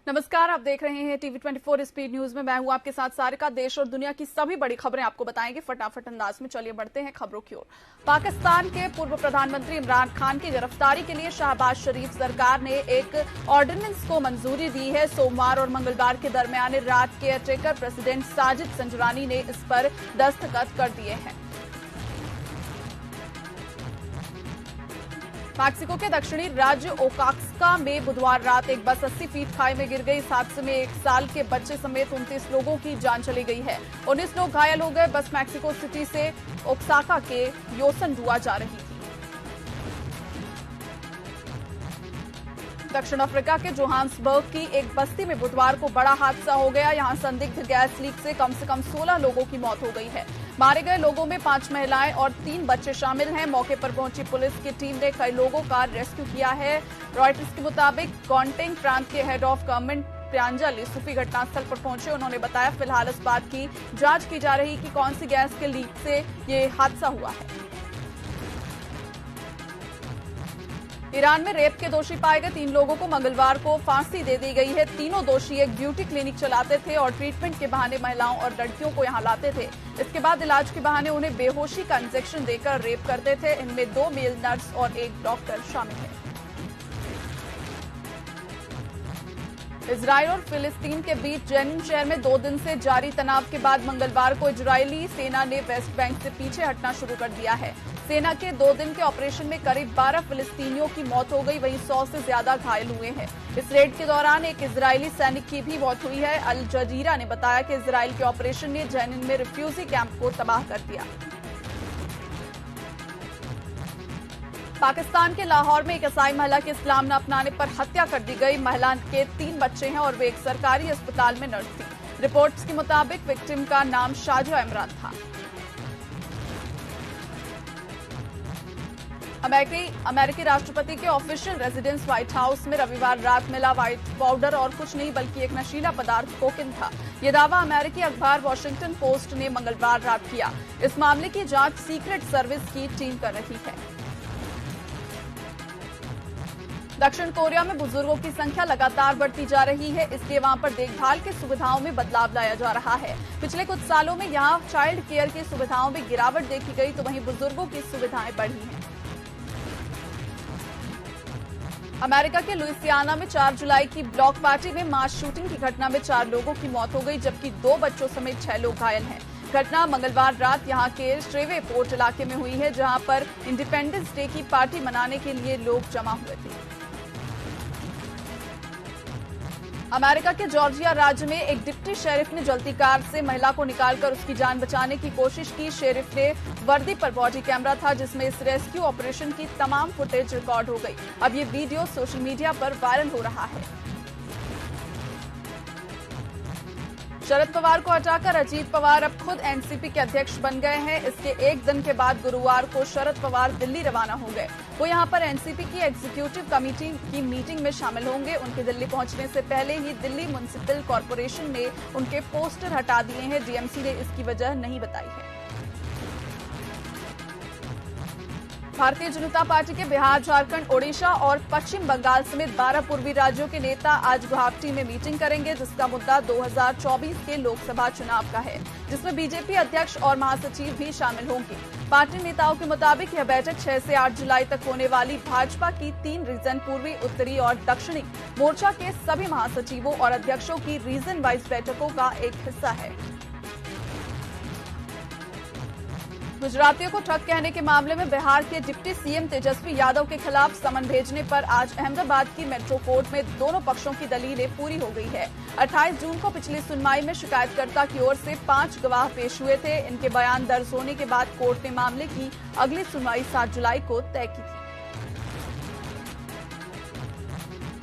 नमस्कार, आप देख रहे हैं टीवी 24 स्पीड न्यूज में। मैं हूं आपके साथ सारिका। देश और दुनिया की सभी बड़ी खबरें आपको बताएंगे फटाफट अंदाज में। चलिए बढ़ते हैं खबरों की ओर। पाकिस्तान के पूर्व प्रधानमंत्री इमरान खान की गिरफ्तारी के लिए शहबाज शरीफ सरकार ने एक ऑर्डिनेंस को मंजूरी दी है। सोमवार और मंगलवार के दरमियान रात केयरटेकर प्रेसिडेंट साजिद संजरानी ने इस पर दस्तखत कर दिए हैं। मैक्सिको के दक्षिणी राज्य ओकाक्सका में बुधवार रात एक बस 80 फीट खाई में गिर गई। इस हादसे में 1 साल के बच्चे समेत 29 लोगों की जान चली गई है। 19 लोग घायल हो गए। बस मैक्सिको सिटी से ओक्साका के योसनडुआ जा रही थी। दक्षिण अफ्रीका के जोहान्सबर्ग की एक बस्ती में बुधवार को बड़ा हादसा हो गया। यहां संदिग्ध गैस लीक से कम 16 लोगों की मौत हो गई है। मारे गए लोगों में 5 महिलाएं और 3 बच्चे शामिल हैं। मौके पर पहुंची पुलिस की टीम ने कई लोगों का रेस्क्यू किया है। रॉयटर्स के मुताबिक गॉन्टेंग प्रांत के हेड ऑफ गवर्नमेंट प्रियांजलि सूफी घटनास्थल पर पहुंचे। उन्होंने बताया फिलहाल इस बात की जांच की जा रही कि कौन सी गैस के लीक से ये हादसा हुआ है। ईरान में रेप के दोषी पाए गए 3 लोगों को मंगलवार को फांसी दे दी गई है। तीनों दोषी एक ब्यूटी क्लिनिक चलाते थे और ट्रीटमेंट के बहाने महिलाओं और लड़कियों को यहां लाते थे। इसके बाद इलाज के बहाने उन्हें बेहोशी का इंजेक्शन देकर रेप करते थे। इनमें 2 मेल नर्स और 1 डॉक्टर शामिल है। इजरायल और फिलिस्तीन के बीच जेनिन शहर में 2 दिन से जारी तनाव के बाद मंगलवार को इजरायली सेना ने वेस्ट बैंक से पीछे हटना शुरू कर दिया है। सेना के 2 दिन के ऑपरेशन में करीब 12 फिलिस्तीनियों की मौत हो गई, वहीं 100 से ज्यादा घायल हुए हैं। इस रेड के दौरान एक इजरायली सैनिक की भी मौत हुई है। अल जजीरा ने बताया कि इजरायल के ऑपरेशन ने जेनिन में रिफ्यूजी कैंप को तबाह कर दिया। पाकिस्तान के लाहौर में एक ईसाई महिला की इस्लाम न अपनाने पर हत्या कर दी गई। महिला के 3 बच्चे हैं और वे एक सरकारी अस्पताल में नर्स थी। रिपोर्ट्स के मुताबिक विक्टिम का नाम शाहजहां इमरान था। अमेरिकी राष्ट्रपति के ऑफिशियल रेजिडेंस व्हाइट हाउस में रविवार रात मिला व्हाइट पाउडर और कुछ नहीं बल्कि एक नशीला पदार्थ कोकेन था। यह दावा अमेरिकी अखबार वॉशिंगटन पोस्ट ने मंगलवार रात किया। इस मामले की जांच सीक्रेट सर्विस की टीम कर रही है। दक्षिण कोरिया में बुजुर्गों की संख्या लगातार बढ़ती जा रही है, इसलिए वहां पर देखभाल की सुविधाओं में बदलाव लाया जा रहा है। पिछले कुछ सालों में यहां चाइल्ड केयर की सुविधाओं में गिरावट देखी गई, तो वहीं बुजुर्गों की सुविधाएं बढ़ी हैं। अमेरिका के लुइसियाना में 4 जुलाई की ब्लॉक पार्टी में मास शूटिंग की घटना में 4 लोगों की मौत हो गई, जबकि 2 बच्चों समेत 6 लोग घायल हैं। घटना मंगलवार रात यहां के श्रेवे पोर्ट इलाके में हुई है, जहां पर इंडिपेंडेंस डे की पार्टी मनाने के लिए लोग जमा हुए थे। अमेरिका के जॉर्जिया राज्य में एक डिप्टी शेरिफ ने जलती कार से महिला को निकालकर उसकी जान बचाने की कोशिश की। शेरिफ ने वर्दी पर बॉडी कैमरा था, जिसमें इस रेस्क्यू ऑपरेशन की तमाम फुटेज रिकॉर्ड हो गई। अब ये वीडियो सोशल मीडिया पर वायरल हो रहा है। शरद पवार को हटाकर अजीत पवार अब खुद एनसीपी के अध्यक्ष बन गए हैं। इसके 1 दिन के बाद गुरुवार को शरद पवार दिल्ली रवाना हो गए। वो यहां पर एनसीपी की एग्जीक्यूटिव कमेटी की मीटिंग में शामिल होंगे। उनके दिल्ली पहुंचने से पहले ही दिल्ली म्युनिसिपल कॉर्पोरेशन ने उनके पोस्टर हटा दिए हैं। डीएमसी ने इसकी वजह नहीं बताई है। भारतीय जनता पार्टी के बिहार, झारखंड, ओडिशा और पश्चिम बंगाल समेत 12 पूर्वी राज्यों के नेता आज गुवाहाटी में मीटिंग करेंगे, जिसका मुद्दा 2024 के लोकसभा चुनाव का है, जिसमें बीजेपी अध्यक्ष और महासचिव भी शामिल होंगे। पार्टी नेताओं के मुताबिक यह बैठक 6 से 8 जुलाई तक होने वाली भाजपा की 3 रीजन पूर्वी, उत्तरी और दक्षिणी मोर्चा के सभी महासचिवों और अध्यक्षों की रीजन वाइज बैठकों का एक हिस्सा है। गुजरातियों को ठग कहने के मामले में बिहार के डिप्टी सीएम तेजस्वी यादव के खिलाफ समन भेजने पर आज अहमदाबाद की मेट्रो कोर्ट में दोनों पक्षों की दलीलें पूरी हो गई है। 28 जून को पिछली सुनवाई में शिकायतकर्ता की ओर से 5 गवाह पेश हुए थे। इनके बयान दर्ज होने के बाद कोर्ट ने मामले की अगली सुनवाई 7 जुलाई को तय की थी।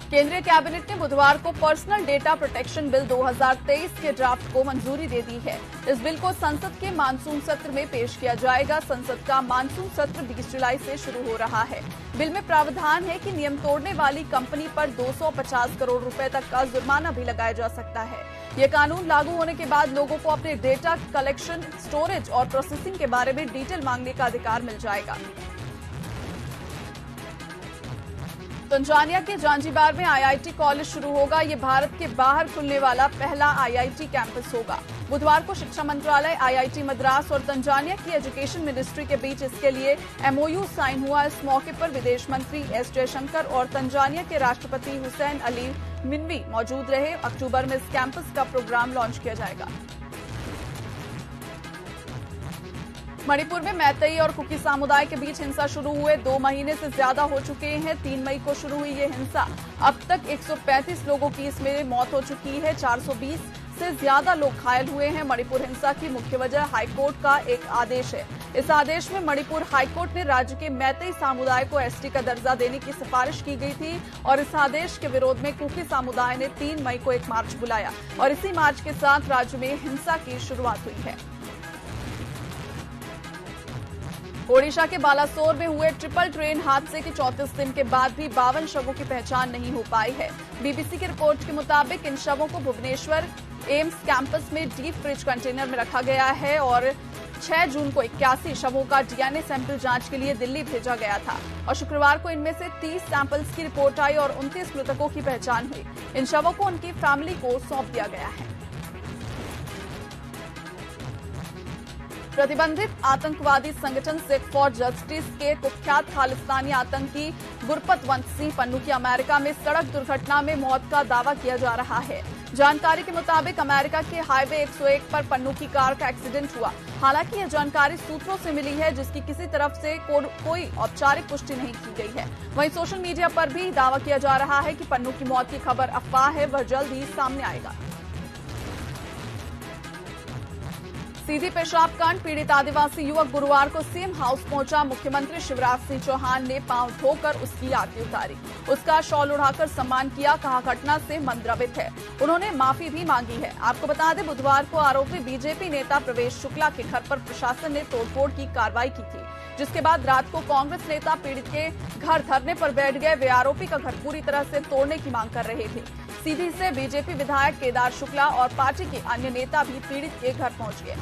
केंद्रीय कैबिनेट ने बुधवार को पर्सनल डेटा प्रोटेक्शन बिल 2023 के ड्राफ्ट को मंजूरी दे दी है। इस बिल को संसद के मानसून सत्र में पेश किया जाएगा। संसद का मानसून सत्र 20 जुलाई से शुरू हो रहा है। बिल में प्रावधान है कि नियम तोड़ने वाली कंपनी पर 250 करोड़ रुपए तक का जुर्माना भी लगाया जा सकता है। यह कानून लागू होने के बाद लोगों को अपने डेटा कलेक्शन, स्टोरेज और प्रोसेसिंग के बारे में डिटेल मांगने का अधिकार मिल जाएगा। तंजानिया के जांजिबार में आईआईटी कॉलेज शुरू होगा। ये भारत के बाहर खुलने वाला पहला आईआईटी कैंपस होगा। बुधवार को शिक्षा मंत्रालय, आईआईटी मद्रास और तंजानिया की एजुकेशन मिनिस्ट्री के बीच इसके लिए एमओयू साइन हुआ। इस मौके पर विदेश मंत्री एस जयशंकर और तंजानिया के राष्ट्रपति हुसैन अली मिनवी मौजूद रहे। अक्टूबर में इस कैंपस का प्रोग्राम लॉन्च किया जाएगा। मणिपुर में मैतेई और कुकी समुदाय के बीच हिंसा शुरू हुए 2 महीने से ज्यादा हो चुके हैं। 3 मई को शुरू हुई ये हिंसा। अब तक 135 लोगों की इसमें मौत हो चुकी है। 420 से ज्यादा लोग घायल हुए हैं। मणिपुर हिंसा की मुख्य वजह हाईकोर्ट का एक आदेश है। इस आदेश में मणिपुर हाईकोर्ट ने राज्य के मैतेई समुदाय को एसटी का दर्जा देने की सिफारिश की गई थी और इस आदेश के विरोध में कुकी समुदाय ने 3 मई को एक मार्च बुलाया और इसी मार्च के साथ राज्य में हिंसा की शुरुआत हुई है। ओडिशा के बालासोर में हुए ट्रिपल ट्रेन हादसे के 34 दिन के बाद भी 52 शवों की पहचान नहीं हो पाई है। बीबीसी की रिपोर्ट के मुताबिक इन शवों को भुवनेश्वर एम्स कैंपस में डीप फ्रिज कंटेनर में रखा गया है और 6 जून को 81 शवों का डीएनए सैंपल जांच के लिए दिल्ली भेजा गया था और शुक्रवार को इनमें से 30 सैंपल्स की रिपोर्ट आई और 29 मृतकों की पहचान हुई। इन शवों को उनकी फैमिली को सौंप दिया गया है। प्रतिबंधित आतंकवादी संगठन सिख फॉर जस्टिस के कुख्यात खालिस्तानी आतंकी गुरपतवंत सिंह पन्नू की अमेरिका में सड़क दुर्घटना में मौत का दावा किया जा रहा है। जानकारी के मुताबिक अमेरिका के हाईवे 101 पर पन्नू की कार का एक्सीडेंट हुआ। हालांकि यह जानकारी सूत्रों से मिली है जिसकी किसी तरफ से कोई औपचारिक पुष्टि नहीं की गई है। वहीं सोशल मीडिया पर भी दावा किया जा रहा है कि पन्नू की मौत की खबर अफवाह है, वह जल्द ही सामने आएगा। सीधी पेशाब कांड पीड़ित आदिवासी युवक गुरुवार को सीएम हाउस पहुंचा। मुख्यमंत्री शिवराज सिंह चौहान ने पांव धोकर उसकी आरती उतारी, उसका शॉल उड़ाकर सम्मान किया। कहा घटना से मन द्रवित है। उन्होंने माफी भी मांगी है। आपको बता दें, बुधवार को आरोपी बीजेपी नेता प्रवेश शुक्ला के घर पर प्रशासन ने तोड़फोड़ की कार्रवाई की थी, जिसके बाद रात को कांग्रेस नेता पीड़ित के घर धरने पर बैठ गए। वे आरोपी का घर पूरी तरह से तोड़ने की मांग कर रहे थे। सीधी से बीजेपी विधायक केदार शुक्ला और पार्टी के अन्य नेता भी पीड़ित के घर पहुंच गए।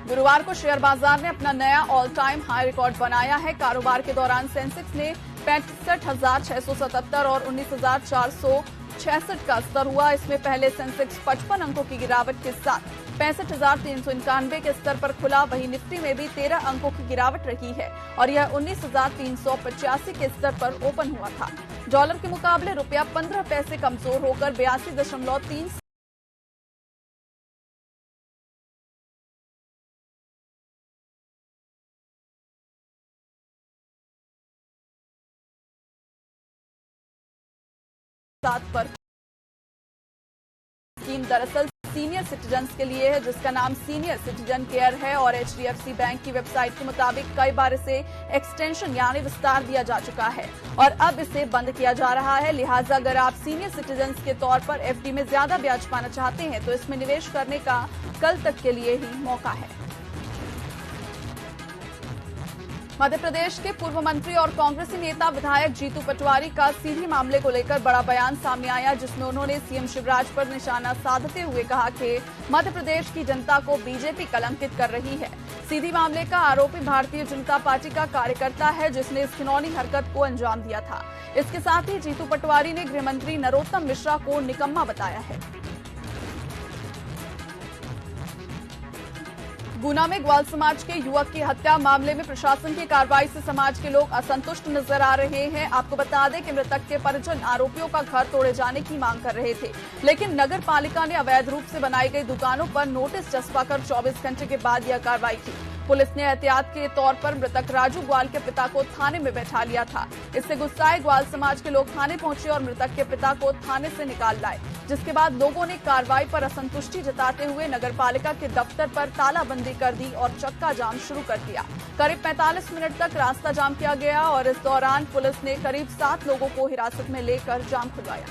गुरुवार को शेयर बाजार ने अपना नया ऑल टाइम हाई रिकॉर्ड बनाया है। कारोबार के दौरान सेंसेक्स ने 65,677 और 19,466 का स्तर हुआ। इसमें पहले सेंसेक्स 55 अंकों की गिरावट के साथ 65,391 के स्तर पर खुला। वहीं निफ्टी में भी 13 अंकों की गिरावट रही है और यह 19,385 के स्तर पर ओपन हुआ था। डॉलर के मुकाबले रुपया 15 पैसे कमजोर होकर 82.3पर स्कीम दरअसल सीनियर सिटीजन्स के लिए है, जिसका नाम सीनियर सिटीजन केयर है और एचडीएफसी बैंक की वेबसाइट के मुताबिक कई बार इसे एक्सटेंशन यानी विस्तार दिया जा चुका है और अब इसे बंद किया जा रहा है। लिहाजा अगर आप सीनियर सिटीजन्स के तौर पर एफडी में ज्यादा ब्याज पाना चाहते हैं तो इसमें निवेश करने का कल तक के लिए ही मौका है। मध्य प्रदेश के पूर्व मंत्री और कांग्रेसी नेता विधायक जीतू पटवारी का सीधी मामले को लेकर बड़ा बयान सामने आया, जिसमें उन्होंने सीएम शिवराज पर निशाना साधते हुए कहा कि मध्य प्रदेश की जनता को बीजेपी कलंकित कर रही है। सीधी मामले का आरोपी भारतीय जनता पार्टी का कार्यकर्ता है, जिसने इस घिनौनी हरकत को अंजाम दिया था। इसके साथ ही जीतू पटवारी ने गृहमंत्री नरोत्तम मिश्रा को निकम्मा बताया है। गुना में ग्वाल समाज के युवक की हत्या मामले में प्रशासन की कार्रवाई से समाज के लोग असंतुष्ट नजर आ रहे हैं। आपको बता दें कि मृतक के परिजन आरोपियों का घर तोड़े जाने की मांग कर रहे थे, लेकिन नगर पालिका ने अवैध रूप से बनाई गई दुकानों पर नोटिस चस्पाकर 24 घंटे के बाद यह कार्रवाई की। पुलिस ने एहतियात के तौर पर मृतक राजू ग्वाल के पिता को थाने में बैठा लिया था। इससे गुस्साए ग्वाल समाज के लोग थाने पहुंचे और मृतक के पिता को थाने से निकाल लाए, जिसके बाद लोगों ने कार्रवाई पर असंतुष्टि जताते हुए नगरपालिका के दफ्तर पर तालाबंदी कर दी और चक्का जाम शुरू कर दिया। करीब 45 मिनट तक रास्ता जाम किया गया और इस दौरान पुलिस ने करीब 7 लोगों को हिरासत में लेकर जाम खुलवाया।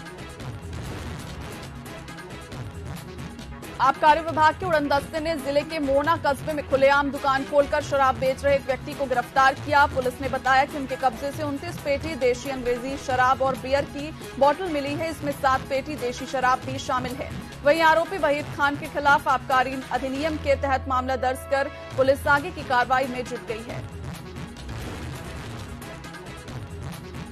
आबकारी विभाग के उड़नदस्ते ने जिले के मोहना कस्बे में खुलेआम दुकान खोलकर शराब बेच रहे एक व्यक्ति को गिरफ्तार किया। पुलिस ने बताया कि उनके कब्जे से 29 पेटी देशी अंग्रेजी शराब और बियर की बोतल मिली है। इसमें 7 पेटी देशी शराब भी शामिल है। वहीं आरोपी वहीद खान के खिलाफ आबकारी अधिनियम के तहत मामला दर्ज कर पुलिस आगे की कार्रवाई में जुट गई है।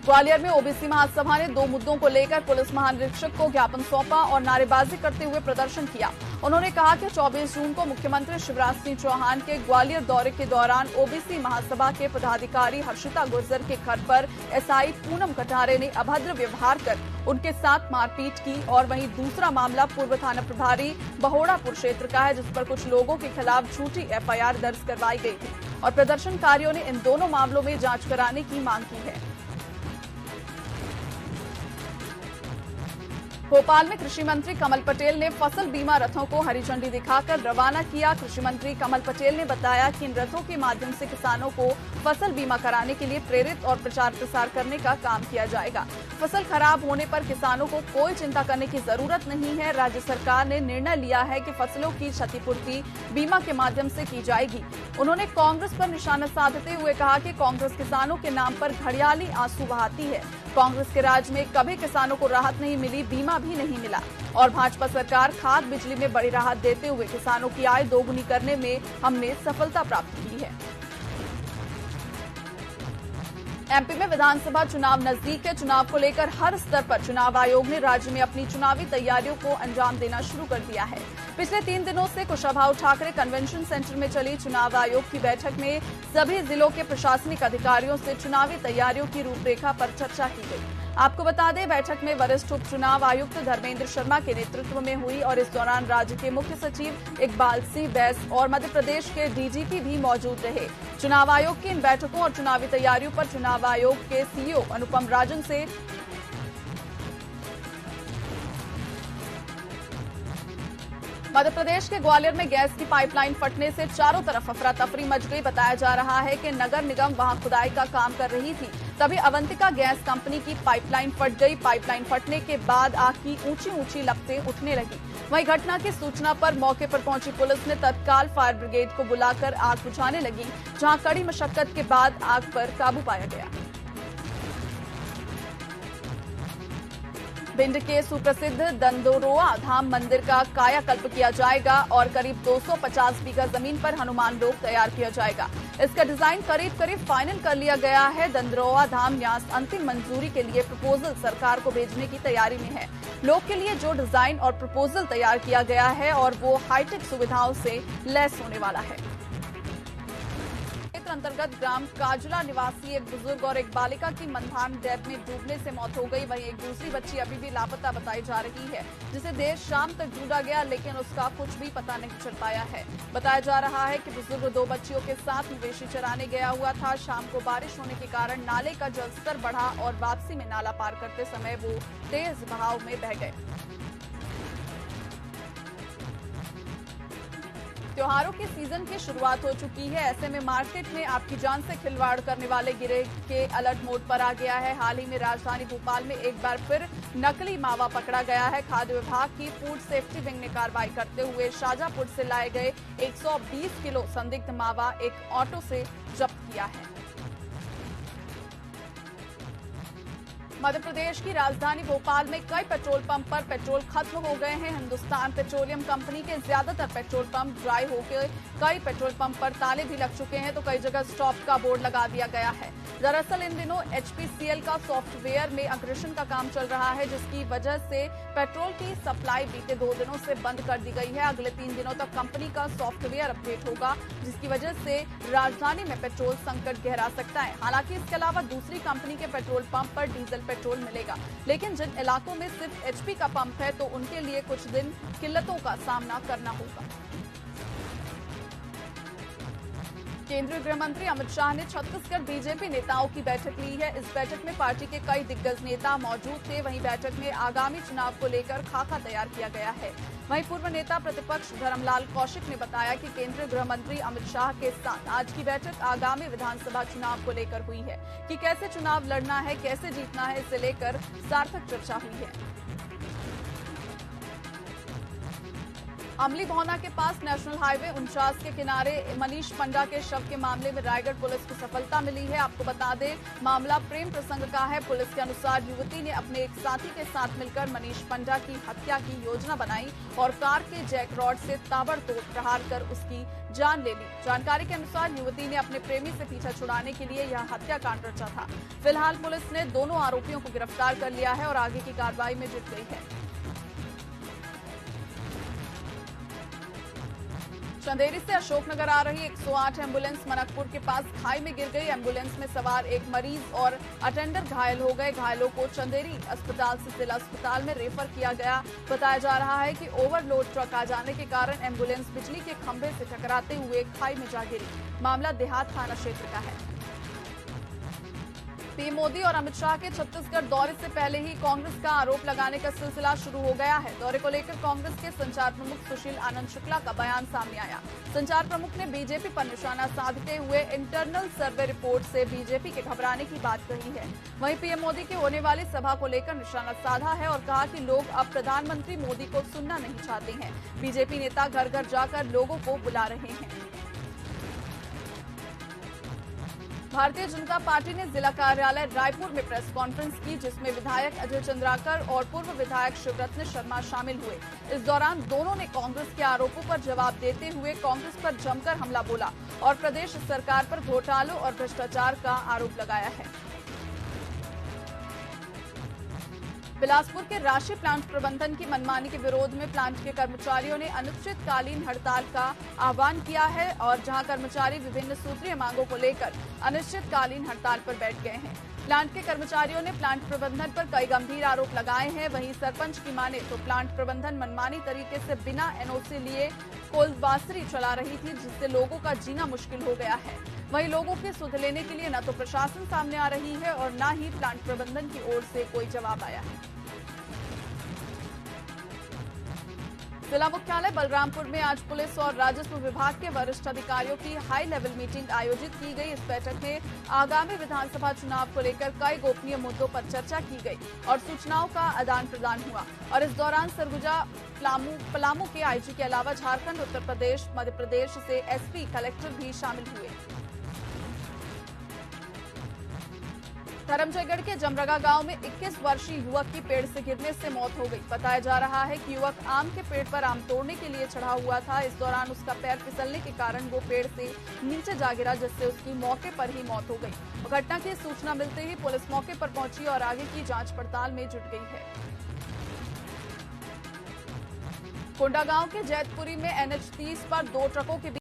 ग्वालियर में ओबीसी महासभा ने 2 मुद्दों को लेकर पुलिस महानिरीक्षक को ज्ञापन सौंपा और नारेबाजी करते हुए प्रदर्शन किया। उन्होंने कहा कि 24 जून को मुख्यमंत्री शिवराज सिंह चौहान के ग्वालियर दौरे के दौरान ओबीसी महासभा के पदाधिकारी हर्षिता गुर्जर के घर पर एसआई पूनम कटारे ने अभद्र व्यवहार कर उनके साथ मारपीट की और वहीं दूसरा मामला पूर्व थाना प्रभारी बहोड़ापुर क्षेत्र का है, जिस पर कुछ लोगों के खिलाफ झूठी एफआईआर दर्ज करवाई गई थी और प्रदर्शनकारियों ने इन दोनों मामलों में जांच कराने की मांग की है। भोपाल में कृषि मंत्री कमल पटेल ने फसल बीमा रथों को हरी झंडी दिखाकर रवाना किया। कृषि मंत्री कमल पटेल ने बताया कि इन रथों के माध्यम से किसानों को फसल बीमा कराने के लिए प्रेरित और प्रचार प्रसार करने का काम किया जाएगा। फसल खराब होने पर किसानों को कोई चिंता करने की जरूरत नहीं है। राज्य सरकार ने निर्णय लिया है कि फसलों की क्षतिपूर्ति बीमा के माध्यम से की जाएगी। उन्होंने कांग्रेस पर निशाना साधते हुए कहा कि कांग्रेस किसानों के नाम पर घड़ियाली आंसू बहाती है। कांग्रेस के राज में कभी किसानों को राहत नहीं मिली, बीमा भी नहीं मिला और भाजपा सरकार खाद बिजली में बड़ी राहत देते हुए किसानों की आय दोगुनी करने में हमने सफलता प्राप्त की है। एमपी में विधानसभा चुनाव नजदीक है। चुनाव को लेकर हर स्तर पर चुनाव आयोग ने राज्य में अपनी चुनावी तैयारियों को अंजाम देना शुरू कर दिया है। पिछले 3 दिनों से कुशाभाऊ ठाकरे कन्वेंशन सेंटर में चली चुनाव आयोग की बैठक में सभी जिलों के प्रशासनिक अधिकारियों से चुनावी तैयारियों की रूपरेखा पर चर्चा की गई। आपको बता दें, बैठक में वरिष्ठ उप चुनाव आयुक्त धर्मेंद्र शर्मा के नेतृत्व में हुई और इस दौरान राज्य के मुख्य सचिव इकबाल सिंह बैस और मध्य प्रदेश के डीजीपी भी मौजूद रहे। चुनाव आयोग की इन बैठकों और चुनावी तैयारियों पर चुनाव आयोग के सीईओ अनुपम राजन से मध्य प्रदेश के ग्वालियर में गैस की पाइपलाइन फटने से चारों तरफ अफरा तफरी मच गई। बताया जा रहा है कि नगर निगम वहां खुदाई का काम कर रही थी, तभी अवंतिका गैस कंपनी की पाइपलाइन फट गई। पाइपलाइन फटने के बाद आग की ऊंची ऊंची लपटें उठने लगी। वहीं घटना की सूचना पर मौके पर पहुंची पुलिस ने तत्काल फायर ब्रिगेड को बुलाकर आग बुझाने लगी, जहां कड़ी मशक्कत के बाद आग पर काबू पाया गया। भिंड के सुप्रसिद्ध दंदोरोआ धाम मंदिर का कायाकल्प किया जाएगा और करीब 250 बीघा जमीन पर हनुमान लोक तैयार किया जाएगा। इसका डिजाइन करीब फाइनल कर लिया गया है। दंदोरोआ धाम न्यास अंतिम मंजूरी के लिए प्रपोजल सरकार को भेजने की तैयारी में है। लोक के लिए जो डिजाइन और प्रपोजल तैयार किया गया है और वो हाईटेक सुविधाओं से लैस होने वाला है। अंतर्गत ग्राम काजुला निवासी एक बुजुर्ग और एक बालिका की मंधान डैम में डूबने से मौत हो गई। वहीं एक दूसरी बच्ची अभी भी लापता बताई जा रही है, जिसे देर शाम तक ढूंढा गया लेकिन उसका कुछ भी पता नहीं चल पाया है। बताया जा रहा है कि बुजुर्ग 2 बच्चियों के साथ मवेशी चराने गया हुआ था। शाम को बारिश होने के कारण नाले का जलस्तर बढ़ा और वापसी में नाला पार करते समय वो तेज बहाव में बह गए। त्योहारों के सीजन की शुरुआत हो चुकी है। ऐसे में मार्केट में आपकी जान से खिलवाड़ करने वाले गिरोह के अलर्ट मोड पर आ गया है। हाल ही में राजधानी भोपाल में एक बार फिर नकली मावा पकड़ा गया है। खाद्य विभाग की फूड सेफ्टी विंग ने कार्रवाई करते हुए शाजापुर से लाए गए 120 किलो संदिग्ध मावा एक ऑटो से जब्त किया है। मध्य प्रदेश की राजधानी भोपाल में कई पेट्रोल पंप पर पेट्रोल खत्म हो गए हैं। हिंदुस्तान पेट्रोलियम कंपनी के ज्यादातर पेट्रोल पंप ड्राई होकर कई पेट्रोल पंप पर ताले भी लग चुके हैं, तो कई जगह स्टॉप का बोर्ड लगा दिया गया है। दरअसल इन दिनों HPCL का सॉफ्टवेयर में अग्रेशन का काम चल रहा है, जिसकी वजह से पेट्रोल की सप्लाई बीते 2 दिनों से बंद कर दी गई है। अगले 3 दिनों तक कंपनी का सॉफ्टवेयर अपडेट होगा, जिसकी वजह से राजधानी में पेट्रोल संकट गहरा सकता है। हालांकि इसके अलावा दूसरी कंपनी के पेट्रोल पंप पर डीजल पेट्रोल मिलेगा, लेकिन जिन इलाकों में सिर्फ HP का पंप है तो उनके लिए कुछ दिन किल्लतों का सामना करना होगा। केंद्रीय गृह मंत्री अमित शाह ने छत्तीसगढ़ बीजेपी नेताओं की बैठक ली है। इस बैठक में पार्टी के कई दिग्गज नेता मौजूद थे। वहीं बैठक में आगामी चुनाव को लेकर खाका तैयार किया गया है। वहीं पूर्व नेता प्रतिपक्ष धर्मलाल कौशिक ने बताया कि केंद्रीय गृह मंत्री अमित शाह के साथ आज की बैठक आगामी विधानसभा चुनाव को लेकर हुई है कि कैसे चुनाव लड़ना है, कैसे जीतना है, इसे लेकर सार्थक चर्चा हुई है। अमली भौना के पास नेशनल हाईवे 49 के किनारे मनीष पंडा के शव के मामले में रायगढ़ पुलिस को सफलता मिली है। आपको बता दें, मामला प्रेम प्रसंग का है। पुलिस के अनुसार युवती ने अपने एक साथी के साथ मिलकर मनीष पंडा की हत्या की योजना बनाई और कार के जैक रॉड से ताबड़तोड़ प्रहार कर उसकी जान ले ली। जानकारी के अनुसार युवती ने अपने प्रेमी से पीछा छुड़ाने के लिए यह हत्याकांड रचा था। फिलहाल पुलिस ने दोनों आरोपियों को गिरफ्तार कर लिया है और आगे की कार्रवाई में जुट गई है। चंदेरी से अशोकनगर आ रही 108 एम्बुलेंस मनकपुर के पास खाई में गिर गई। एम्बुलेंस में सवार एक मरीज और अटेंडर घायल हो गए। घायलों को चंदेरी अस्पताल से जिला अस्पताल में रेफर किया गया। बताया जा रहा है कि ओवरलोड ट्रक आ जाने के कारण एम्बुलेंस बिजली के खंभे से टकराते हुए खाई में जा गिरी। मामला देहात थाना क्षेत्र का है। पीएम मोदी और अमित शाह के छत्तीसगढ़ दौरे से पहले ही कांग्रेस का आरोप लगाने का सिलसिला शुरू हो गया है। दौरे को लेकर कांग्रेस के संचार प्रमुख सुशील आनंद शुक्ला का बयान सामने आया। संचार प्रमुख ने बीजेपी पर निशाना साधते हुए इंटरनल सर्वे रिपोर्ट से बीजेपी के घबराने की बात कही है। वहीं पीएम मोदी की होने वाली सभा को लेकर निशाना साधा है और कहा कि लोग अब प्रधानमंत्री मोदी को सुनना नहीं चाहते हैं। बीजेपी नेता घर घर जाकर लोगों को बुला रहे हैं। भारतीय जनता पार्टी ने जिला कार्यालय रायपुर में प्रेस कॉन्फ्रेंस की, जिसमें विधायक अजय चंद्राकर और पूर्व विधायक शिवरत्न शर्मा शामिल हुए। इस दौरान दोनों ने कांग्रेस के आरोपों पर जवाब देते हुए कांग्रेस पर जमकर हमला बोला और प्रदेश सरकार पर घोटालों और भ्रष्टाचार का आरोप लगाया है। बिलासपुर के राशि प्लांट प्रबंधन की मनमानी के विरोध में प्लांट के कर्मचारियों ने अनिश्चितकालीन हड़ताल का आह्वान किया है और जहां कर्मचारी विभिन्न सूत्रीय मांगों को लेकर अनिश्चितकालीन हड़ताल पर बैठ गए हैं। प्लांट के कर्मचारियों ने प्लांट प्रबंधन पर कई गंभीर आरोप लगाए हैं। वहीं सरपंच की माने तो प्लांट प्रबंधन मनमानी तरीके से बिना एनओसी लिए कोलबासरी चला रही थी, जिससे लोगों का जीना मुश्किल हो गया है। वहीं लोगों की सुध लेने के लिए न तो प्रशासन सामने आ रही है और न ही प्लांट प्रबंधन की ओर से कोई जवाब आया है। जिला मुख्यालय बलरामपुर में आज पुलिस और राजस्व विभाग के वरिष्ठ अधिकारियों की हाई लेवल मीटिंग आयोजित की गई। इस बैठक में आगामी विधानसभा चुनाव को लेकर कई गोपनीय मुद्दों पर चर्चा की गई और सूचनाओं का आदान प्रदान हुआ। और इस दौरान सरगुजा पलामू के आईजी के अलावा झारखंड, उत्तर प्रदेश, मध्य प्रदेश से एसपी, कलेक्टर भी शामिल हुए। धर्मजयगढ़ के जमरगा गांव में 21 वर्षीय युवक की पेड़ से गिरने से मौत हो गई। बताया जा रहा है कि युवक आम के पेड़ पर आम तोड़ने के लिए चढ़ा हुआ था। इस दौरान उसका पैर फिसलने के कारण वो पेड़ से नीचे जा गिरा, जिससे उसकी मौके पर ही मौत हो गई। घटना की सूचना मिलते ही पुलिस मौके पर पहुंची और आगे की जांच पड़ताल में जुट गई है। कोंडागांव के जैतपुरी में NH 30 पर दो ट्रकों के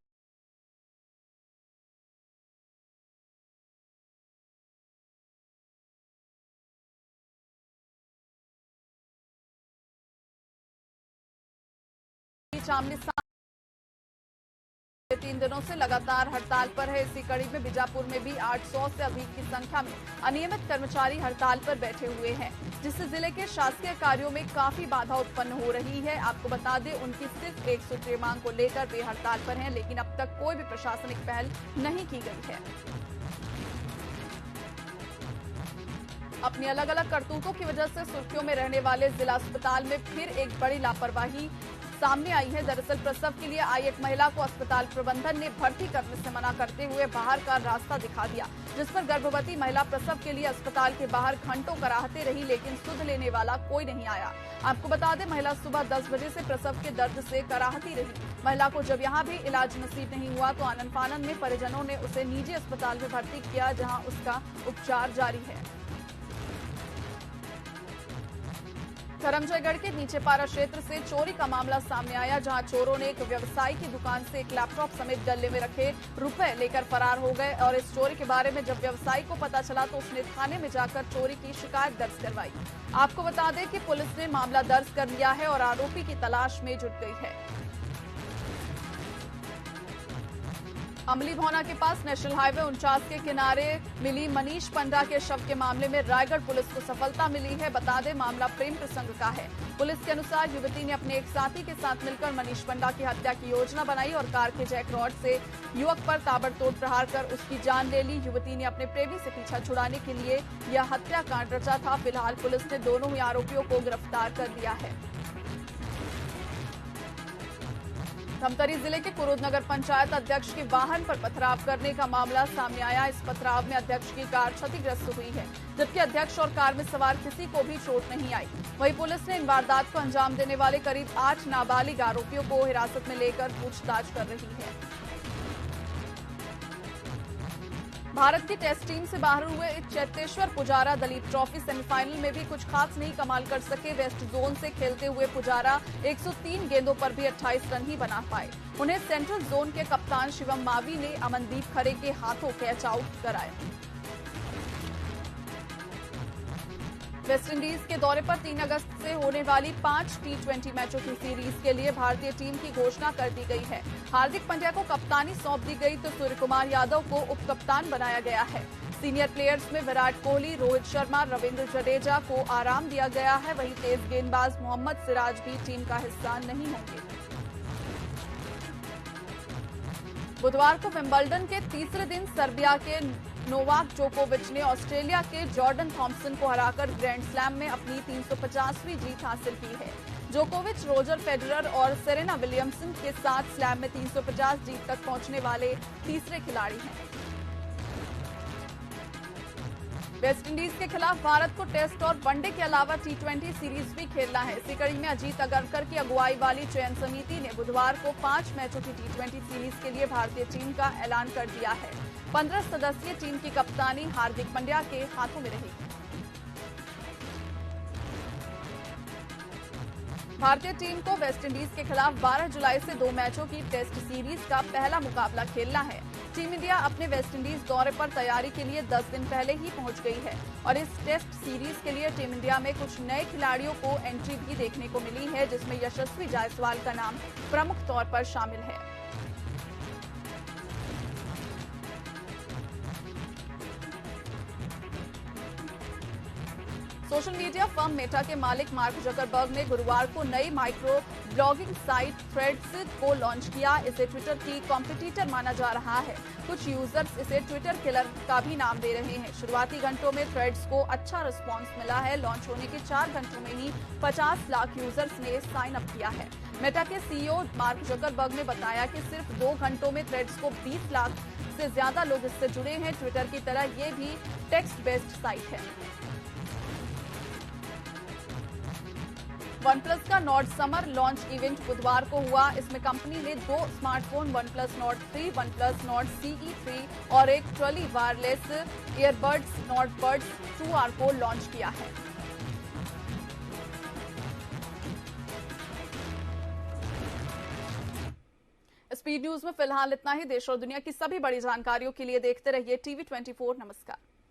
आमने सामने 3 दिनों से लगातार हड़ताल पर है। इसी कड़ी में बीजापुर में भी 800 से अधिक की संख्या में अनियमित कर्मचारी हड़ताल पर बैठे हुए हैं, जिससे जिले के शासकीय कार्यों में काफी बाधा उत्पन्न हो रही है। आपको बता दें, उनकी सिर्फ एक सूत्रीय मांग को लेकर वे हड़ताल पर हैं, लेकिन अब तक कोई भी प्रशासनिक पहल नहीं की गई है। अपनी अलग अलग करतूतों की वजह से सुर्खियों में रहने वाले जिला अस्पताल में फिर एक बड़ी लापरवाही सामने आई है। दरअसल प्रसव के लिए आई एक महिला को अस्पताल प्रबंधन ने भर्ती करने से मना करते हुए बाहर का रास्ता दिखा दिया, जिस पर गर्भवती महिला प्रसव के लिए अस्पताल के बाहर घंटों कराहते रही, लेकिन सुध लेने वाला कोई नहीं आया। आपको बता दें, महिला सुबह 10 बजे से प्रसव के दर्द से कराहती रही। महिला को जब यहाँ भी इलाज नसीब नहीं हुआ तो आनन फानन में परिजनों ने उसे निजी अस्पताल में भर्ती किया, जहाँ उसका उपचार जारी है। धर्मजयगढ़ के नीचेपारा क्षेत्र से चोरी का मामला सामने आया, जहां चोरों ने एक व्यवसायी की दुकान से एक लैपटॉप समेत गले में रखे रुपए लेकर फरार हो गए। और इस चोरी के बारे में जब व्यवसायी को पता चला तो उसने थाने में जाकर चोरी की शिकायत दर्ज करवाई। आपको बता दें कि पुलिस ने मामला दर्ज कर लिया है और आरोपी की तलाश में जुट गई है। अमली भौना के पास नेशनल हाईवे 49 के किनारे मिली मनीष पंडा के शव के मामले में रायगढ़ पुलिस को सफलता मिली है। बता दें, मामला प्रेम प्रसंग का है। पुलिस के अनुसार युवती ने अपने एक साथी के साथ मिलकर मनीष पंडा की हत्या की योजना बनाई और कार के जैक रॉड से युवक पर ताबड़तोड़ प्रहार कर उसकी जान ले ली। युवती ने अपने प्रेमी से पीछा छुड़ाने के लिए यह हत्याकांड रचा था। फिलहाल पुलिस ने दोनों ही आरोपियों को गिरफ्तार कर लिया है। धमतरी जिले के कुरुद नगर पंचायत अध्यक्ष के वाहन पर पथराव करने का मामला सामने आया। इस पथराव में अध्यक्ष की कार क्षतिग्रस्त हुई है, जबकि अध्यक्ष और कार में सवार किसी को भी चोट नहीं आई। वहीं पुलिस ने इन वारदात को अंजाम देने वाले करीब 8 नाबालिग आरोपियों को हिरासत में लेकर पूछताछ कर रही है। भारत की टेस्ट टीम से बाहर हुए चेतेश्वर पुजारा दलीप ट्रॉफी सेमीफाइनल में भी कुछ खास नहीं कमाल कर सके। वेस्ट जोन से खेलते हुए पुजारा 103 गेंदों पर भी 28 रन ही बना पाए। उन्हें सेंट्रल जोन के कप्तान शिवम मावी ने अमनदीप खरे के हाथों कैच आउट कराया। वेस्टइंडीज के दौरे पर 3 अगस्त से होने वाली 5 T20 मैचों की सीरीज के लिए भारतीय टीम की घोषणा कर दी गई है। हार्दिक पांड्या को कप्तानी सौंप दी गई तो सूर्य कुमार यादव को उप कप्तान बनाया गया है। सीनियर प्लेयर्स में विराट कोहली, रोहित शर्मा, रविंद्र जडेजा को आराम दिया गया है। वहीं तेज गेंदबाज मोहम्मद सिराज भी टीम का हिस्सा नहीं होंगे। बुधवार को विंबलडन के तीसरे दिन सर्बिया के नोवाक जोकोविच ने ऑस्ट्रेलिया के जॉर्डन थॉम्पसन को हराकर ग्रैंड स्लैम में अपनी 350वीं जीत हासिल की है। जोकोविच रोजर फेडरर और सेरेना विलियम्सन के साथ स्लैम में 350 जीत तक पहुंचने वाले तीसरे खिलाड़ी हैं। वेस्टइंडीज के खिलाफ भारत को टेस्ट और वनडे के अलावा T20 सीरीज भी खेलना है। इसी कड़ी में अजीत अगरकर की अगुवाई वाली चयन समिति ने बुधवार को 5 मैचों की T20 सीरीज के लिए भारतीय टीम का ऐलान कर दिया है। 15 सदस्यीय टीम की कप्तानी हार्दिक पांड्या के हाथों में रहेगी। भारतीय टीम को वेस्टइंडीज के खिलाफ 12 जुलाई से 2 मैचों की टेस्ट सीरीज का पहला मुकाबला खेलना है। टीम इंडिया अपने वेस्टइंडीज दौरे पर तैयारी के लिए 10 दिन पहले ही पहुंच गई है और इस टेस्ट सीरीज के लिए टीम इंडिया में कुछ नए खिलाड़ियों को एंट्री भी देखने को मिली है, जिसमें यशस्वी जायसवाल का नाम प्रमुख तौर पर शामिल है। सोशल मीडिया फर्म मेटा के मालिक मार्क जकरबर्ग ने गुरुवार को नई माइक्रो ब्लॉगिंग साइट थ्रेड्स को लॉन्च किया। इसे ट्विटर की कॉम्पिटिटर माना जा रहा है। कुछ यूजर्स इसे ट्विटर किलर का भी नाम दे रहे हैं। शुरुआती घंटों में थ्रेड्स को अच्छा रिस्पांस मिला है। लॉन्च होने के 4 घंटों में ही 50 लाख यूजर्स ने साइन अप किया है। मेटा के सीईओ मार्क जकरबर्ग ने बताया कि सिर्फ 2 घंटों में थ्रेड्स को 20 लाख से ज्यादा लोग इससे जुड़े हैं। ट्विटर की तरह ये भी टेक्स्ट बेस्ड साइट है। OnePlus का नॉर्ड समर लॉन्च इवेंट बुधवार को हुआ। इसमें कंपनी ने 2 smartphone OnePlus Nord 3, OnePlus Nord CE3 और एक trolley wireless earbuds Nord Buds 2R को लॉन्च किया है। स्पीड न्यूज में फिलहाल इतना ही। देश और दुनिया की सभी बड़ी जानकारियों के लिए देखते रहिए TV24। नमस्कार।